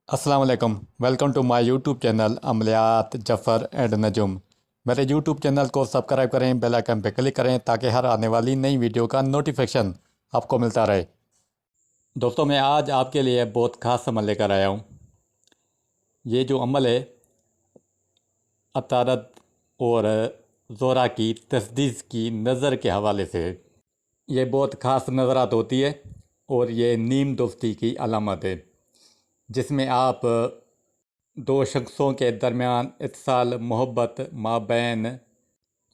अस्सलाम वालेकुम। Welcome to my YouTube channel अमलियात जफ़र एंड नजुम। मेरे यूट्यूब चैनल को सब्सक्राइब करें, बेल आइकन पर क्लिक करें ताकि हर आने वाली नई वीडियो का नोटिफिकेशन आपको मिलता रहे। दोस्तों, मैं आज आपके लिए बहुत ख़ास अमल लेकर आया हूँ। ये जो अमल है अतारत और ज़ोरा की तस्दीस की नज़र के हवाले से है। ये बहुत ख़ास नज़रात होती है और ये नीम दोस्ती की अलामत है, जिसमें आप दो शख्सों के दरमियान इत्साल मोहब्बत माबैन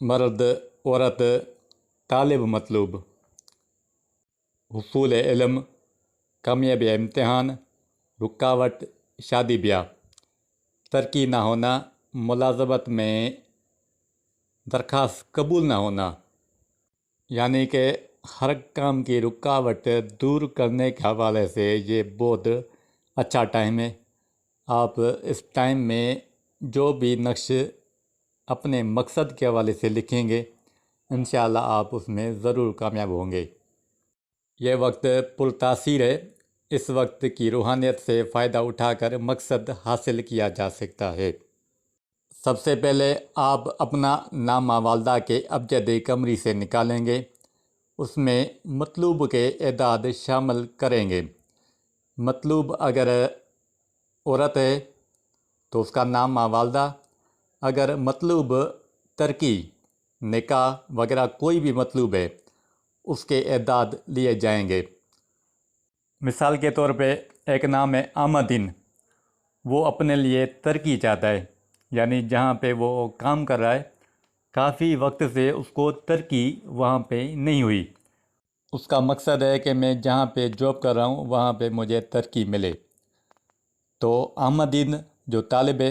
मर्द औरत तालिब मतलूब हुसूल इल्म कामयाबी इम्तिहान रुकावट शादी ब्याह तरक्की ना होना मुलाजमत में दरख्वास्त कबूल ना होना, यानी कि हर काम की रुकावट दूर करने के हवाले से ये बहुत अच्छा टाइम है। आप इस टाइम में जो भी नक्श अपने मकसद के हवाले से लिखेंगे इंशाअल्लाह आप उसमें ज़रूर कामयाब होंगे। ये वक्त पुरतासीर है। इस वक्त की रूहानियत से फ़ायदा उठाकर मकसद हासिल किया जा सकता है। सबसे पहले आप अपना नामा वालदा के अबजद कमरी से निकालेंगे, उसमें मतलूब के एदाद शामिल करेंगे। मतलूब अगर औरत है तो उसका नाम वालदा, अगर मतलूब तरकी निकाह वगैरह कोई भी मतलूब है उसके एदाद लिए जाएंगे। मिसाल के तौर पे एक नाम है आमदीन, वो अपने लिए तरकी चाहता है, यानी जहाँ पे वो काम कर रहा है काफ़ी वक्त से उसको तरकी वहाँ पे नहीं हुई। उसका मकसद है कि मैं जहाँ पे जॉब कर रहा हूँ वहाँ पे मुझे तरक्की मिले। तो आमदीन जो तालिब है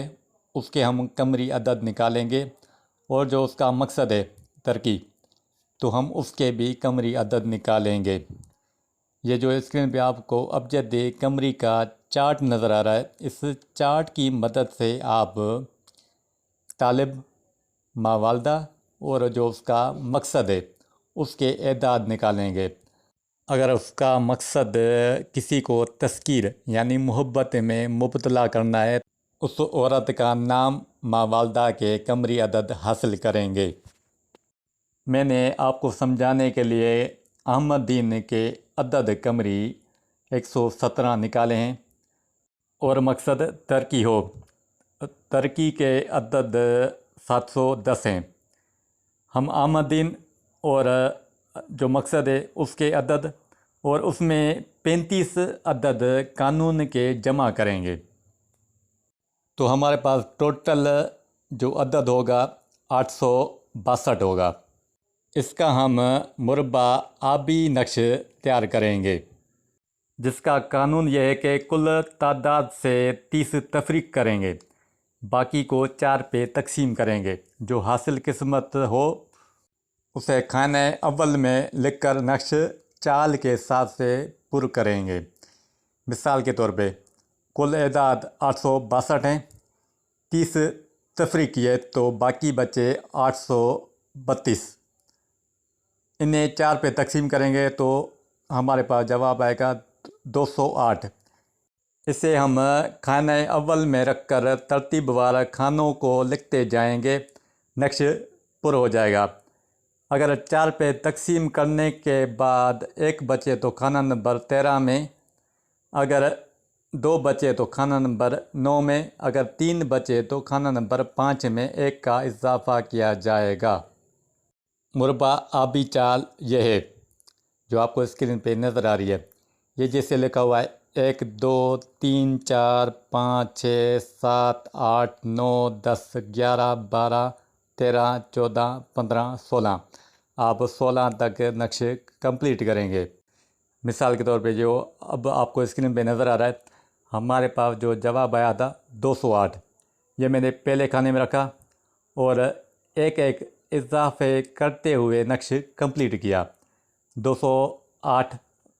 उसके हम कमरी अदद निकालेंगे और जो उसका मकसद है तरक्की तो हम उसके भी कमरी अदद निकालेंगे। ये जो स्क्रीन पे आपको अबजद कमरी का चार्ट नज़र आ रहा है, इस चार्ट की मदद से आप तालिब मावालदा और जो उसका मकसद है उसके एदाद निकालेंगे। अगर उसका मकसद किसी को तस्कीर यानी मोहब्बत में मुबतला करना है उस औरत का नाम मावालदा के कमरी अदद हासिल करेंगे। मैंने आपको समझाने के लिए अहमदीन के अदद कमरी 117 निकाले हैं और मकसद तरक्की हो। तरक्की के अदद 710 हैं। हम अहमदीन और जो मकसद है उसके अदद और उसमें 35 अदद कानून के जमा करेंगे तो हमारे पास टोटल जो अदद होगा 862 होगा। इसका हम मुरबा आबी नक्श तैयार करेंगे, जिसका कानून यह है कि कुल तादाद से 30 तफरीक करेंगे, बाकी को 4 पे तकसीम करेंगे। जो हासिल किस्मत हो उसे खाने अव्वल में लिखकर नक्श चाल के साथ से पुर करेंगे। मिसाल के तौर पे कुल एदाद 862 हैं, 30 तफरीक किए तो बाकी बचे 832। इन्हें 4 पे तकसीम करेंगे तो हमारे पास जवाब आएगा 208। इसे हम खाने अव्वल में रखकर तरतीबवार खानों को लिखते जाएंगे, नक्श पुर हो जाएगा। अगर 4 पे तकसीम करने के बाद एक बचे तो खाना नंबर 13 में, अगर 2 बचे तो खाना नंबर 9 में, अगर 3 बचे तो खाना नंबर 5 में 1 का इजाफ़ा किया जाएगा। मुरबा आबी चाल यह है जो आपको स्क्रीन पे नज़र आ रही है। ये जैसे लिखा हुआ है 1 2 3 4 5 6 7 8 9 10 11 12 13 14 15 16। आप 16 तक नक्श कंप्लीट करेंगे। मिसाल के तौर पे जो अब आपको स्क्रीन पे नज़र आ रहा है, हमारे पास जो जवाब आया था 208, ये मैंने पहले खाने में रखा और एक एक इजाफे करते हुए नक्श कंप्लीट किया। 208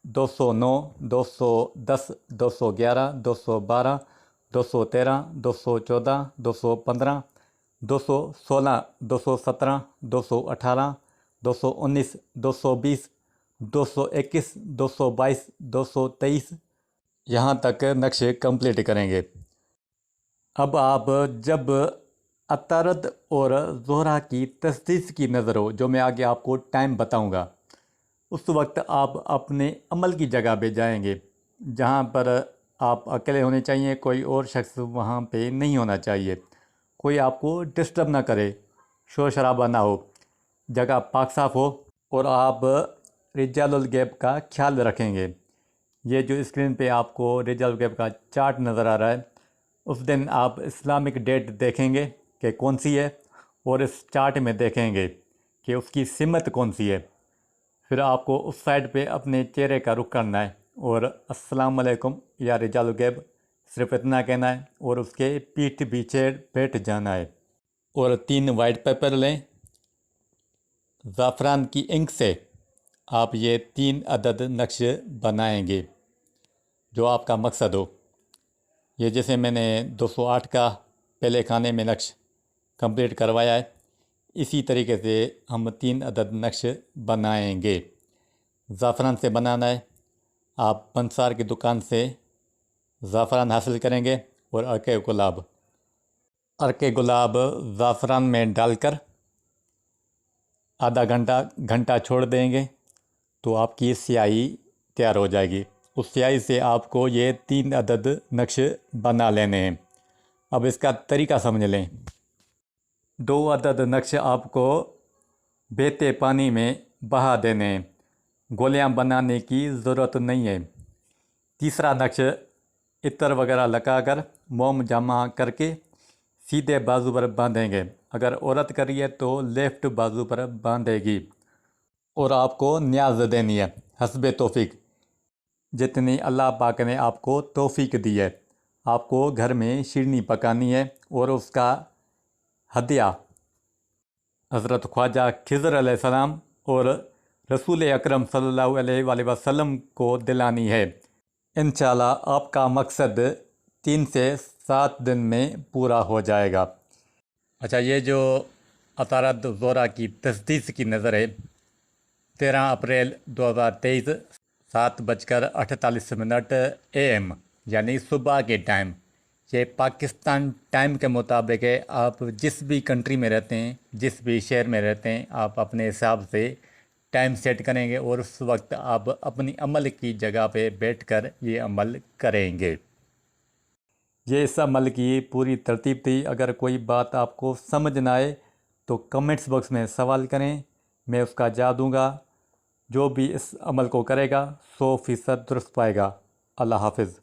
209 210 211 212 213 214 215 216 217 218 219 220 221 222 223 یہاں تک نقش کمپلیٹ کریں گے۔ اب آپ جب عطارد اور زہرہ کی تجدید کی نظر ہو، جو میں آگے آپ کو ٹائم بتاؤں گا، اس وقت آپ اپنے عمل کی جگہ پہ جائیں گے، جہاں پر آپ اکیلے ہونے چاہیے، کوئی اور شخص وہاں پہ نہیں ہونا چاہیے، کوئی آپ کو ڈسٹرب نہ کرے، شور شرابہ نہ ہو، جگہ پاک صاف ہو، اور آپ رجال الغیب کا خیال رکھیں گے۔ یہ جو اسکرین پہ آپ کو رجال الغیب کا چارٹ نظر آ رہا ہے، اس دن آپ اسلامک ڈیٹ دیکھیں گے کہ کون سی ہے، اور اس چارٹ میں دیکھیں گے کہ اس کی سمت کون سی ہے۔ پھر آپ کو اس سائڈ پہ اپنے چہرے کا رخ کرنا ہے اور السلام علیکم یا رجال الغیب صرف اتنا کہنا ہے، اور اس کے پیٹھ پیچھے بیٹھ جانا ہے۔ اور 3 وائٹ پیپر لیں، زعفران کی انک سے آپ یہ 3 عدد نقش بنائیں گے جو آپ کا مقصد ہو۔ یہ جیسے میں نے 208 کا پہلے خانے میں نقش کمپلیٹ کروایا ہے، اسی طریقے سے ہم 3 عدد نقش بنائیں گے۔ زعفران سے بنانا ہے، آپ پنسار کی دکان سے زعفران حاصل کریں گے، اور عرق گلاب زعفران میں ڈال کر آدھا گھنٹہ چھوڑ دیں گے تو آپ کی سیاہی تیار ہو جائے گی۔ اس سیاہی سے آپ کو یہ 3 عدد نقش بنا لینے ہیں۔ اب اس کا طریقہ سمجھ لیں۔ 2 عدد نقش آپ کو بہتے پانی میں بہا دینے ہیں، گولیاں بنانے کی ضرورت نہیں ہے۔ تیسرا نقش عطر وغیرہ لگا کر موم جمع کر کے سیدھے بازو پر باندھیں گے۔ اگر عورت کری ہے تو لیفٹ بازو پر باندھے گی، اور آپ کو نیاز دینی ہے حسب توفیق، جتنی اللہ پاک نے آپ کو توفیق دی ہے۔ آپ کو گھر میں شیرنی پکانی ہے، اور اس کا ہدیہ حضرت خواجہ خضر علیہ السلام اور رسول اکرم صلی اللہ علیہ وآلہ وسلم کو دلانی ہے۔ انشاءاللہ آپ کا مقصد 3 سے 7 دن میں پورا ہو جائے گا۔ اچھا، یہ جو عطارد زہرہ کی تجدید کی نظر ہے، 13 اپریل 2023 7:48 AM، یعنی صبح کے ٹائم۔ یہ پاکستان ٹائم کے مطابق ہے۔ آپ جس بھی کنٹری میں رہتے ہیں، جس بھی شہر میں رہتے ہیں، آپ اپنے حساب سے ٹائم سیٹ کریں گے، اور اس وقت آپ اپنی عمل کی جگہ پہ بیٹھ کر یہ عمل کریں گے۔ یہ اس عمل کی پوری ترتیب تھی۔ اگر کوئی بات آپ کو سمجھ نہ آئے تو کمنٹس باکس میں سوال کریں، میں اس کا جواب دوں گا۔ جو بھی اس عمل کو کرے گا 100% درست پائے گا۔ اللہ حافظ۔